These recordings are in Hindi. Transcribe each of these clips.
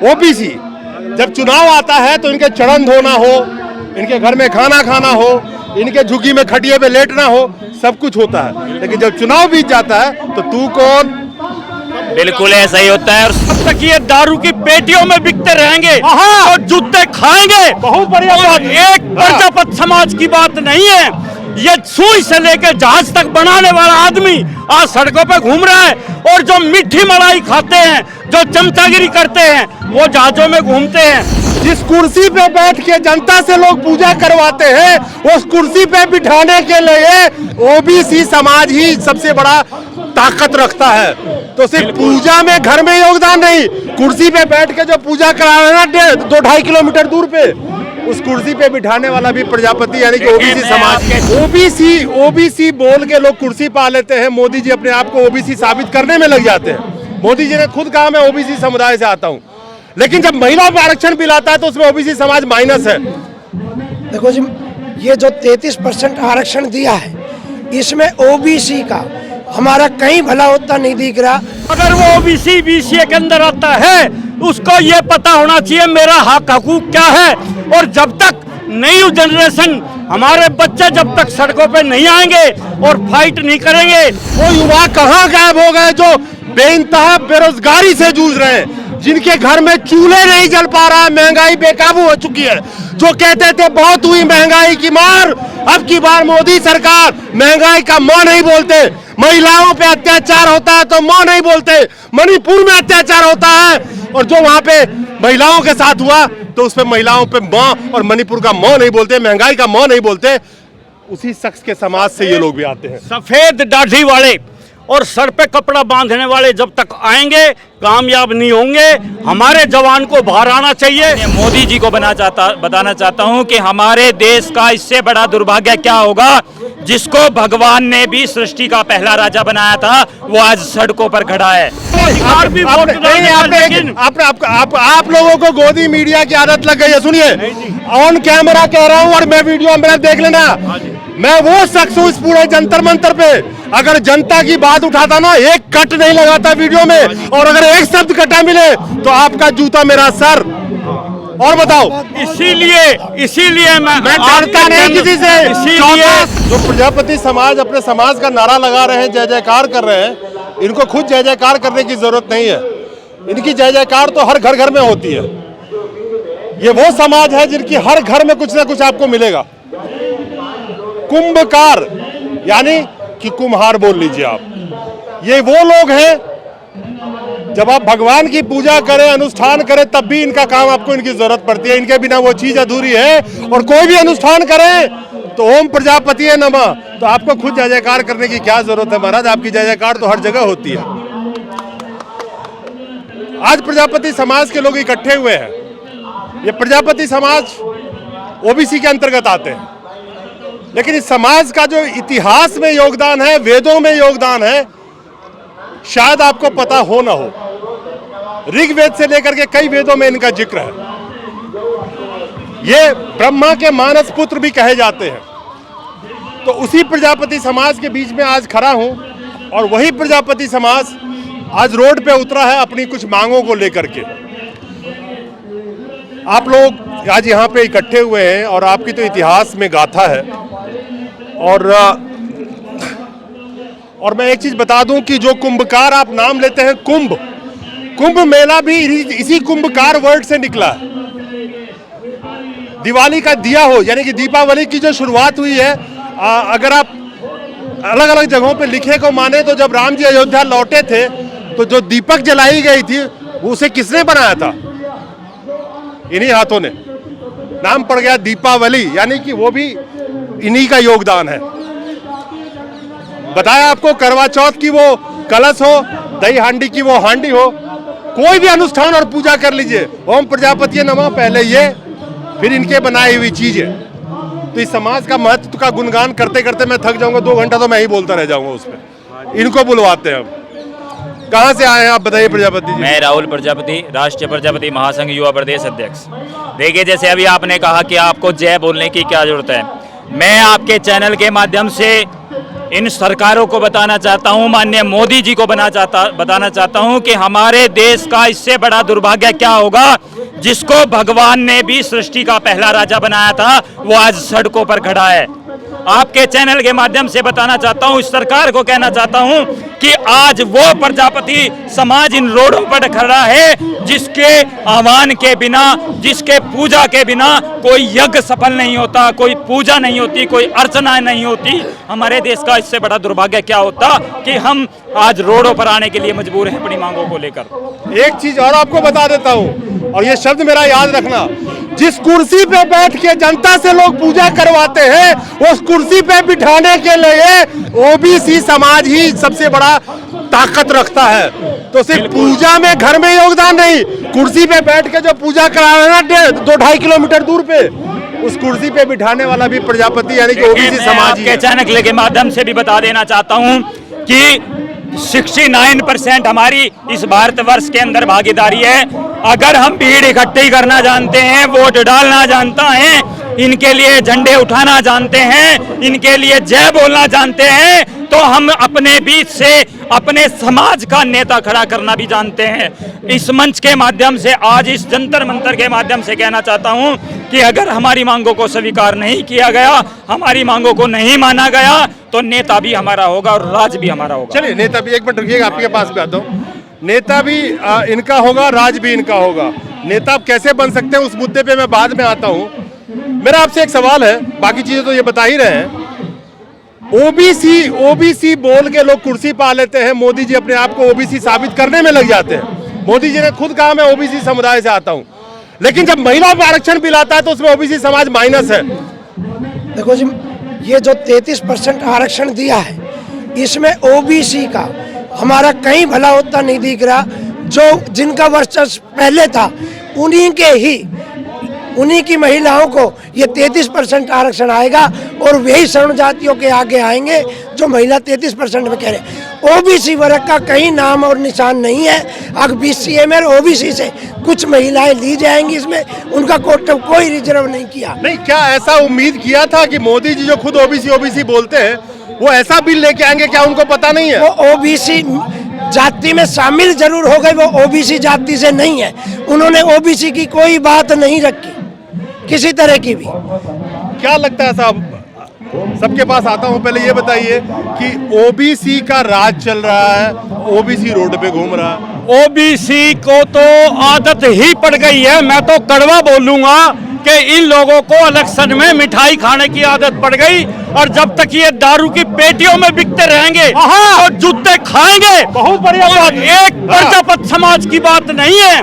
ओबीसी जब चुनाव आता है तो इनके चरण धोना हो, इनके घर में खाना खाना हो, इनके झुग्गी में खटिए पे लेटना हो, सब कुछ होता है। लेकिन जब चुनाव बीत जाता है तो तू कौन? बिल्कुल ऐसा ही होता है। और अब तक ये दारू की पेटियों में बिकते रहेंगे और जूते खाएंगे। बहुत बढ़िया बात। एक प्रजापत समाज की बात नहीं है। ये सुई से लेकर जहाज तक बनाने वाला आदमी आज सड़कों पे घूम रहा है, और जो मीठी मलाई खाते हैं, जो चमचागिरी करते हैं, वो जहाजों में घूमते हैं। जिस कुर्सी पे बैठ के जनता से लोग पूजा करवाते हैं, उस कुर्सी पे बिठाने के लिए ओबीसी समाज ही सबसे बड़ा ताकत रखता है। तो सिर्फ पूजा में, घर में योगदान नहीं, कुर्सी पे बैठ के जो पूजा करा रहे हैं 2-2.5 किलोमीटर दूर पे, उस कुर्सी पे बिठाने वाला भी प्रजापति यानी कि ओबीसी समाज के। ओबीसी बोल के लोग कुर्सी पा लेते हैं। मोदी जी अपने आप को ओबीसी साबित करने में लग जाते हैं। मोदी जी ने खुद कहा मैं ओबीसी समुदाय से आता हूं, लेकिन जब महिलाओं पर आरक्षण बिल आता है तो उसमें ओबीसी समाज माइनस है। देखो जी, ये जो 33% आरक्षण दिया है, इसमें ओबीसी का हमारा कहीं भला होता नहीं दिख रहा। अगर वो ओबीसी बीसीए के अंदर आता है, उसको ये पता होना चाहिए मेरा हक हकूक क्या है। और जब तक नई जनरेशन, हमारे बच्चे जब तक सड़कों पे नहीं आएंगे और फाइट नहीं करेंगे, वो युवा कहाँ गायब हो गए जो बेइंतहा बेरोजगारी से जूझ रहे हैं, जिनके घर में चूल्हे नहीं जल पा रहा है, महंगाई बेकाबू हो चुकी है, जो कहते थे बहुत हुई महंगाई की मार, अब की बार मोदी सरकार महंगाई का मौ नहीं बोलते। महिलाओं पे अत्याचार होता है तो मौ नहीं बोलते। मणिपुर में अत्याचार होता है और जो वहां पे महिलाओं के साथ हुआ तो उस पे महिलाओं पे मौ, और मणिपुर का मौ नहीं बोलते, महंगाई का मौ नहीं बोलते। उसी शख्स के समाज से ये लोग भी आते हैं। सफेद दाढ़ी वाले और सर पे कपड़ा बांधने वाले जब तक आएंगे कामयाब नहीं होंगे। हमारे जवान को बाहर आना चाहिए। मोदी जी को बताना चाहता हूं कि हमारे देश का इससे बड़ा दुर्भाग्य क्या होगा, जिसको भगवान ने भी सृष्टि का पहला राजा बनाया था, वो आज सड़कों पर खड़ा है। आप लोगों को गोदी मीडिया की आदत लग गई है। सुनिए, ऑन कैमरा कह रहा हूं और मैं वीडियो मेरा देख लेना। मैं वो शख्स हूं इस पूरे जंतर मंतर पे, अगर जनता की बात उठाता ना, एक कट नहीं लगाता वीडियो में, और अगर एक शब्द कटा मिले तो आपका जूता मेरा सर। और बताओ, इसीलिए मैं डरता नहीं किसी से। इसीलिए जो प्रजापति समाज अपने समाज का नारा लगा रहे हैं, जय जयकार कर रहे हैं, इनको खुद जय जयकार करने की जरूरत नहीं है। इनकी जय जयकार तो हर घर घर में होती है। ये वो समाज है जिनकी हर घर में कुछ ना कुछ आपको मिलेगा। कुंभकार यानी कि कुम्हार बोल लीजिए आप, ये वो लोग हैं जब आप भगवान की पूजा करें, अनुष्ठान करें, तब भी इनका काम आपको, इनकी जरूरत पड़ती है। इनके बिना वो चीज अधूरी है। और कोई भी अनुष्ठान करें तो ओम प्रजापति नमः, तो आपको खुद जय जयकार करने की क्या जरूरत है महाराज? आपकी जय जयकार तो हर जगह होती है। आज प्रजापति समाज के लोग इकट्ठे हुए हैं। ये प्रजापति समाज ओबीसी के अंतर्गत आते हैं, लेकिन इस समाज का जो इतिहास में योगदान है, वेदों में योगदान है, शायद आपको पता हो ना हो। ऋग्वेद से लेकर के कई वेदों में इनका जिक्र है। ये ब्रह्मा के मानस पुत्र भी कहे जाते हैं। तो उसी प्रजापति समाज के बीच में आज खड़ा हूं, और वही प्रजापति समाज आज रोड पे उतरा है अपनी कुछ मांगों को लेकर के। आप लोग आज यहाँ पे इकट्ठे हुए हैं और आपकी तो इतिहास में गाथा है। और मैं एक चीज बता दूं कि जो कुंभकार आप नाम लेते हैं, कुंभ मेला भी इसी कुंभकार वर्ड से निकला है। दिवाली का दिया हो, यानी कि दीपावली की जो शुरुआत हुई है, अगर आप अलग अलग जगहों पे लिखे को माने तो जब राम जी अयोध्या लौटे थे तो जो दीपक जलाई गई थी वो उसे किसने बनाया था? इन्हीं हाथों ने। नाम पड़ गया दीपावली, यानी कि वो भी इन्हीं का योगदान है। बताया आपको, करवा चौथ की वो कलश हो, दही हांडी की वो हांडी हो, कोई भी अनुष्ठान और पूजा कर लीजिए, ओम प्रजापति नमः पहले ये, फिर इनके बनाई हुई चीजें। तो इस समाज का महत्व का गुणगान करते करते मैं थक जाऊंगा। 2 घंटा तो मैं ही बोलता रह जाऊंगा उस पर। इनको बुलवाते हैं। कहाँ से आए हैं आप, बताइए प्रजापति जी? मैं राहुल प्रजापति, राष्ट्रीय प्रजापति महासंघ युवा प्रदेश अध्यक्ष। देखिए, जैसे अभी आपने कहा कि आपको जय बोलने की क्या जरूरत है, मैं आपके चैनल के माध्यम से इन सरकारों को बताना चाहता हूं, माननीय मोदी जी को बताना चाहता हूं कि हमारे देश का इससे बड़ा दुर्भाग्य क्या होगा, जिसको भगवान ने भी सृष्टि का पहला राजा बनाया था, वो आज सड़कों पर खड़ा है। आपके चैनल के माध्यम से बताना चाहता हूं, इस सरकार को कहना चाहता हूं कि आज वो प्रजापति समाज इन रोडों पर खड़ा है जिसके आह्वान के बिना, जिसके पूजा के बिना कोई यज्ञ सफल नहीं होता, कोई पूजा नहीं होती, कोई अर्चना नहीं होती। हमारे देश का इससे बड़ा दुर्भाग्य क्या होता कि हम आज रोडों पर आने के लिए मजबूर हैं अपनी मांगों को लेकर। एक चीज और आपको बता देता हूं, और ये शब्द मेरा याद रखना, जिस कुर्सी पे बैठ के जनता से लोग पूजा करवाते हैं, उस कुर्सी पे बिठाने के लिए ओबीसी समाज ही सबसे बड़ा ताकत रखता है। तो सिर्फ पूजा में घर में योगदान नहीं, कुर्सी पे बैठ के जो पूजा करा रहे हैं ना 2-2.5 किलोमीटर दूर पे, उस कुर्सी पे बिठाने वाला भी प्रजापति यानी कि ओबीसी समाज ही है। चैनल के माध्यम से भी बता देना चाहता हूं कि 69% हमारी इस भारतवर्ष के अंदर भागीदारी है। अगर हम भीड़ इकट्ठी करना जानते हैं, वोट डालना जानता है, इनके लिए झंडे उठाना जानते हैं, इनके लिए जय बोलना जानते हैं, तो हम अपने बीच से अपने समाज का नेता खड़ा करना भी जानते हैं। इस मंच के माध्यम से, आज इस जंतर मंतर के माध्यम से कहना चाहता हूं कि अगर हमारी मांगों को स्वीकार नहीं किया गया, हमारी मांगों को नहीं माना गया, तो नेता भी हमारा होगा और राज भी हमारा होगा। चलिए नेता भी, एक मिनट रुकिएगा, आपके पास भी आता हूं। नेता भी इनका होगा, राज भी इनका होगा। नेता आप कैसे बन सकते हैं उस मुद्दे पे मैं बाद में आता हूं। मेरा आपसे एक सवाल है, बाकी चीजें तो ये बता ही रहे हैं। ओबीसी बोल के लोग कुर्सी पा लेते हैं, मोदी जी अपने आप को ओबीसी साबित करने में लग जाते हैं। मोदी जी ने खुद कहा मैं ओबीसी समुदाय से आता हूं, लेकिन जब महिला पर आरक्षण बिल आता है तो उसमें ओबीसी समाज माइनस है। देखो जी, ये जो 33% आरक्षण दिया है, इसमें ओबीसी का हमारा कहीं भला होता नहीं दिख रहा। जो जिनका वर्चस्व पहले था, उन्हीं की महिलाओं को ये 33% आरक्षण आएगा, और वही शरण जातियों के आगे आएंगे जो महिला 33% में कह रहे हैं। ओबीसी वर्ग का कहीं नाम और निशान नहीं है। अगर बीसीए में ओबीसी से कुछ महिलाएं ली जाएंगी, इसमें उनका कोटा कोई रिजर्व नहीं किया। नहीं, क्या ऐसा उम्मीद किया था कि मोदी जी जो खुद ओबीसी बोलते हैं, वो ऐसा बिल लेके आएंगे? क्या उनको पता नहीं है? वो ओबीसी जाति में शामिल जरूर हो गए, वो ओबीसी जाति से नहीं है। उन्होंने ओबीसी की कोई बात नहीं रखी, किसी तरह की भी। क्या लगता है साहब, सबके पास आता हूं, पहले ये बताइए कि ओबीसी का राज चल रहा है, ओबीसी रोड पे घूम रहा है। ओबीसी को तो आदत ही पड़ गई है, मैं तो कड़वा बोलूंगा कि इन लोगों को इलेक्शन में मिठाई खाने की आदत पड़ गई, और जब तक ये दारू की पेटियों में बिकते रहेंगे और जूते खाएंगे। बहुत बढ़िया बात। एक प्रजापति समाज की बात नहीं है,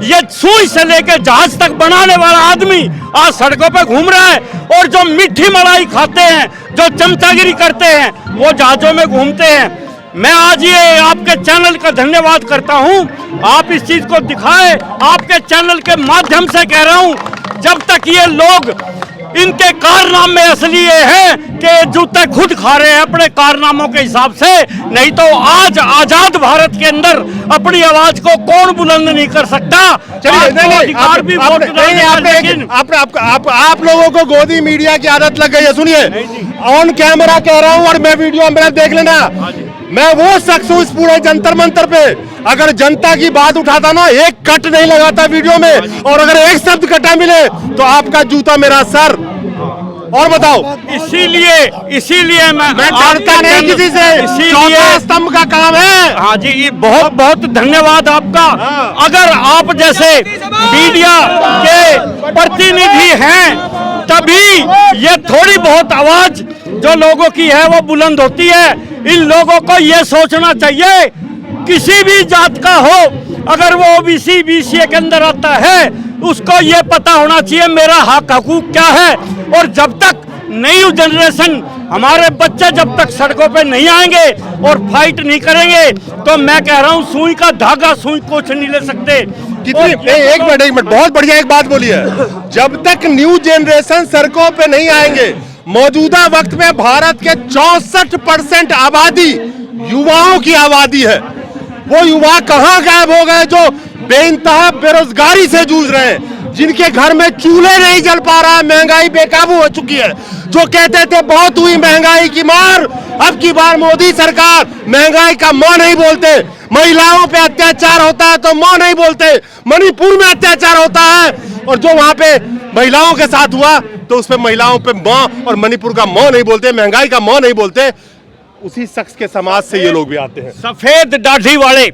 ये सुई से लेकर जहाज तक बनाने वाला आदमी आज सड़कों पे घूम रहा है, और जो मीठी मलाई खाते हैं, जो चमचागिरी करते हैं, वो जहाजों में घूमते हैं। मैं आज ये आपके चैनल का धन्यवाद करता हूं, आप इस चीज को दिखाए। आपके चैनल के माध्यम से कह रहा हूं, जब तक ये लोग, इनके कारनामे असली ये हैं कि जूते खुद खा रहे हैं अपने कारनामों के हिसाब से, नहीं तो आज आजाद भारत के अंदर अपनी आवाज को कौन बुलंद नहीं कर सकता। आप लोगों को गोदी मीडिया की आदत लग गई है। सुनिए, ऑन कैमरा कह रहा हूं, और मैं वीडियो मेरा देख लेना, मैं वो शख्स हूं इस पूरे जंतर मंतर पे, अगर जनता की बात उठाता ना, एक कट नहीं लगाता वीडियो में, और अगर एक शब्द कटा मिले तो आपका जूता मेरा सर। और बताओ, इसीलिए मैं डरता नहीं किसी से, चौथा स्तंभ का काम है। हाँ जी, ये बहुत बहुत धन्यवाद आपका। अगर आप जैसे मीडिया के प्रतिनिधि हैं, तभी ये थोड़ी बहुत आवाज जो लोगों की है वो बुलंद होती है। इन लोगों को ये सोचना चाहिए, किसी भी जात का हो, अगर वो ओबीसी बीसीए के अंदर आता है, उसको ये पता होना चाहिए मेरा हक हकूक क्या है। और जब तक नई जनरेशन, हमारे बच्चे जब तक सड़कों पे नहीं आएंगे और फाइट नहीं करेंगे, तो मैं कह रहा हूँ सुई का धागा सुई कुछ नहीं ले सकते। एक मिनट, बहुत बढ़िया एक बात बोली है, जब तक न्यू जनरेशन सड़कों पे नहीं आएंगे, मौजूदा वक्त में भारत के 64% आबादी युवाओं की आबादी है। वो युवा कहां गायब हो गए जो बेइंतहा बेरोजगारी से जूझ रहे हैं, जिनके घर में चूल्हे नहीं जल पा रहा है, महंगाई बेकाबू हो चुकी है, जो कहते थे बहुत हुई महंगाई की मार, अब की बार मोदी सरकार महंगाई का मौ नहीं बोलते, महिलाओं पे अत्याचार होता है तो मौ नहीं बोलते, मणिपुर में अत्याचार होता है और जो वहां पे महिलाओं के साथ हुआ तो उस पे महिलाओं पे मौ और मणिपुर का मौ नहीं बोलते, महंगाई का मौ नहीं बोलते। उसी शख्स के समाज से ये लोग भी आते हैं। सफेद दाढ़ी वाले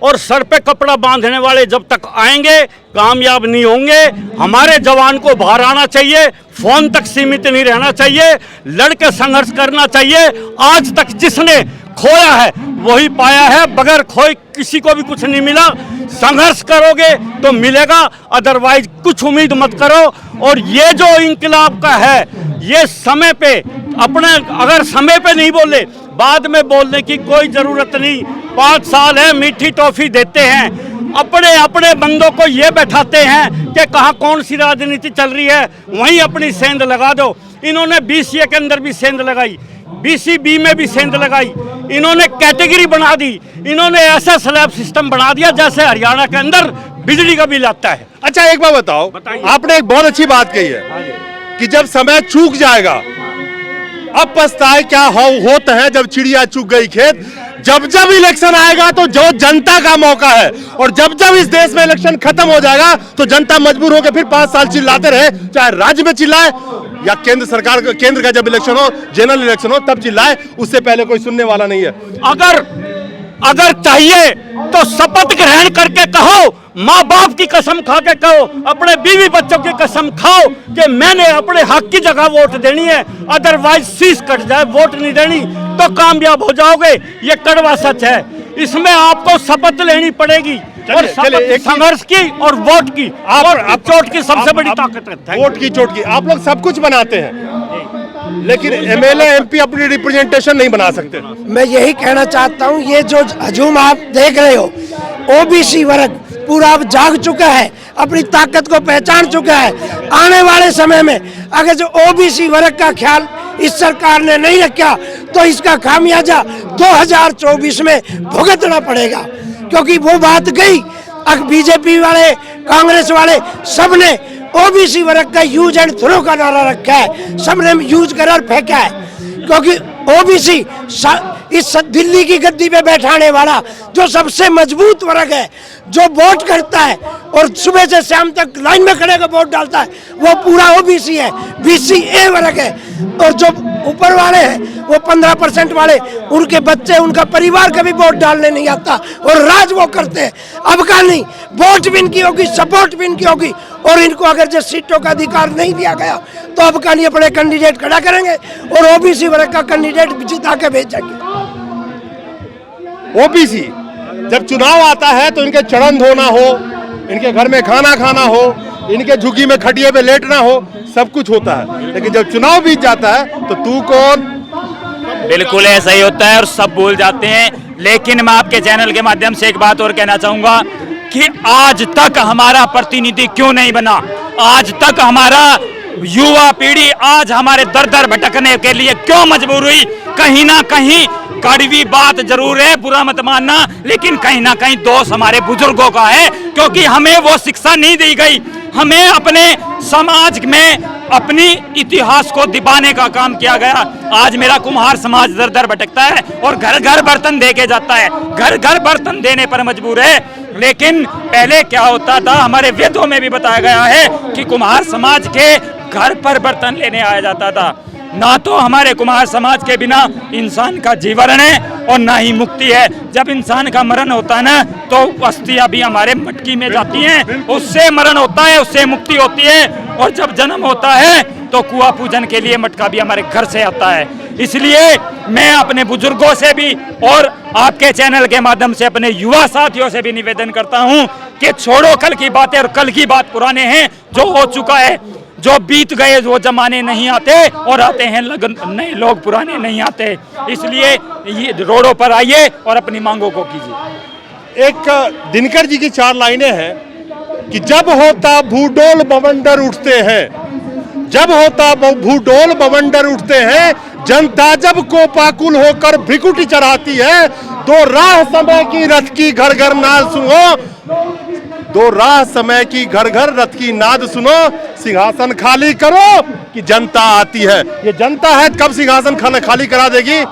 और सर पे कपड़ा बांधने वाले जब तक आएंगे कामयाब नहीं होंगे। हमारे जवान को बाहर आना चाहिए, फोन तक सीमित नहीं रहना चाहिए, लड़के संघर्ष करना चाहिए। आज तक जिसने खोया है वही पाया है, बगैर खोए किसी को भी कुछ नहीं मिला। संघर्ष करोगे तो मिलेगा, अदरवाइज कुछ उम्मीद मत करो। और ये जो इंकलाब का है ये समय पे अपने, अगर समय पे नहीं बोले बाद में बोलने की कोई जरूरत नहीं। 5 साल है, मीठी टॉफी देते हैं, अपने अपने बंदों को ये बैठाते हैं कि कहाँ कौन सी राजनीति चल रही है वहीं अपनी सेंध लगा दो। इन्होंने BCA के अंदर भी सेंध लगाई, BCB में भी सेंध लगाई, इन्होंने कैटेगरी बना दी, इन्होंने ऐसा स्लैब सिस्टम बना दिया जैसे हरियाणा के अंदर बिजली का बिल आता है। अच्छा एक बात बताओ, आपने एक बहुत अच्छी बात कही है कि जब समय चूक जाएगा, अब पछताए क्या होता है जब चिड़िया चूक गई खेत। जब जब इलेक्शन आएगा तो जो जनता का मौका है, और जब जब इस देश में इलेक्शन खत्म हो जाएगा तो जनता मजबूर होकर फिर 5 साल चिल्लाते रहे, चाहे राज्य में चिल्लाए या केंद्र सरकार, केंद्र का जब इलेक्शन हो, जनरल इलेक्शन हो तब चिल्लाए, उससे पहले कोई सुनने वाला नहीं है। अगर चाहिए तो शपथ ग्रहण करके कहो, माँ बाप की कसम खा के कहो, अपने बीवी बच्चों की कसम खाओ कि मैंने अपने हक की जगह वोट देनी है, अदरवाइज शीश कट जाए वोट नहीं देनी तो कामयाब हो जाओगे। ये कड़वा सच है, इसमें आपको शपथ लेनी पड़ेगी और संघर्ष की और वोट की। आप चोट की सबसे बड़ी ताकत है, वोट की चोट की। आप लोग सब कुछ बनाते हैं लेकिन MLA MP अपनी रिप्रेजेंटेशन नहीं बना सकते। मैं यही कहना चाहता हूँ, ये जो हजूम आप देख रहे हो, OBC वर्ग पूरा अब जाग चुका है, अपनी ताकत को पहचान चुका है। आने वाले समय में अगर जो OBC वर्ग का ख्याल इस सरकार ने नहीं रखा तो इसका खामियाजा 2024 में भुगतना पड़ेगा, क्योंकि वो बात गई। अब BJP वाले, कांग्रेस वाले सबने OBC वर्ग का यूज एंड थ्रो का नारा रखा है, सबने यूज कर और फेंका है, क्योंकि OBC इस दिल्ली की गद्दी पे बैठाने वाला जो सबसे मजबूत वर्ग है, जो वोट करता है और सुबह से शाम तक लाइन में खड़े कर वोट डालता है, वो पूरा OBC है, BCA वर्ग है। और जो ऊपर वाले हैं वो 15% वाले, उनके बच्चे, उनका परिवार कभी वोट डालने नहीं आता और राज वो करते हैं। अब का नहीं, वोट भी इनकी होगी, सपोर्ट भी इनकी होगी, और इनको अगर जो सीटों का अधिकार नहीं दिया गया तो अब का नहीं अपने कैंडिडेट खड़ा करेंगे और OBC वर्ग का कैंडिडेट जिता के भेजेंगे। OBC जब चुनाव आता है तो इनके चरण धोना हो, इनके घर में खाना खाना हो, इनके झुग्गी में खटिए पे लेटना हो, सब कुछ होता है। लेकिन जब चुनाव बीत जाता है तो तू कौन। बिल्कुल ऐसा ही होता है और सब भूल जाते हैं। लेकिन मैं आपके चैनल के माध्यम से एक बात और कहना चाहूंगा कि आज तक हमारा प्रतिनिधि क्यों नहीं बना, आज तक हमारा युवा पीढ़ी आज हमारे दर दर भटकने के लिए क्यों मजबूर हुई। कहीं ना कहीं कड़वी बात जरूर है, बुरा मत मानना, लेकिन कहीं ना कहीं दोष हमारे बुजुर्गों का है, क्योंकि हमें वो शिक्षा नहीं दी गई। हमें अपने समाज में अपनी इतिहास को दिबाने का काम किया गया। आज मेरा कुम्हार समाज दर दर भटकता है और घर घर बर्तन दे के जाता है, घर घर बर्तन देने पर मजबूर है। लेकिन पहले क्या होता था, हमारे वेदों में भी बताया गया है कि कुम्हार समाज के घर पर बर्तन लेने आया जाता था। ना तो हमारे कुम्हार समाज के बिना इंसान का जीवन है और ना ही मुक्ति है। जब इंसान का मरण होता है ना तो अस्थियां भी हमारे मटकी में जाती हैं, उससे मरण होता है, उससे मुक्ति होती है। और जब जन्म होता है तो कुआं पूजन के लिए मटका भी हमारे घर से आता है। इसलिए मैं अपने बुजुर्गों से भी और आपके चैनल के माध्यम से अपने युवा साथियों से भी निवेदन करता हूं कि छोड़ो कल की बातें, और कल की बात पुराने हैं, जो हो चुका है, जो बीत गए वो जमाने नहीं आते और आते हैं नए लोग, पुराने नहीं आते। इसलिए ये रोडों पर आइए और अपनी मांगों को कीजिए। एक दिनकर जी की 4 लाइनें हैं कि जब होता भूडोल बवंडर उठते हैं, जब होता भूडोल बवंडर उठते हैं, जनता जब कोपाकुल होकर भ्रिकुटी चढ़ाती है, तो राह समय की रथ की घर घर नाल सुनो, दो राह समय की, घर घर रथ की नाद सुनो, सिंहासन खाली करो कि जनता आती है। ये जनता है, कब सिंहासन खाली करा देगी।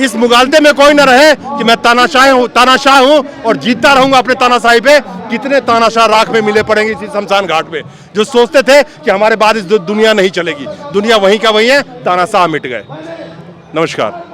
इस मुगालते में कोई न रहे कि मैं तानाशाह हूं और जीतता रहूंगा अपने तानाशाही पे। कितने तानाशाह राख में मिले पड़ेंगे इसी शमशान घाट पे, जो सोचते थे कि हमारे बाद इस दुनिया नहीं चलेगी। दुनिया वहीं का वहीं है, तानाशाह मिट गए। नमस्कार।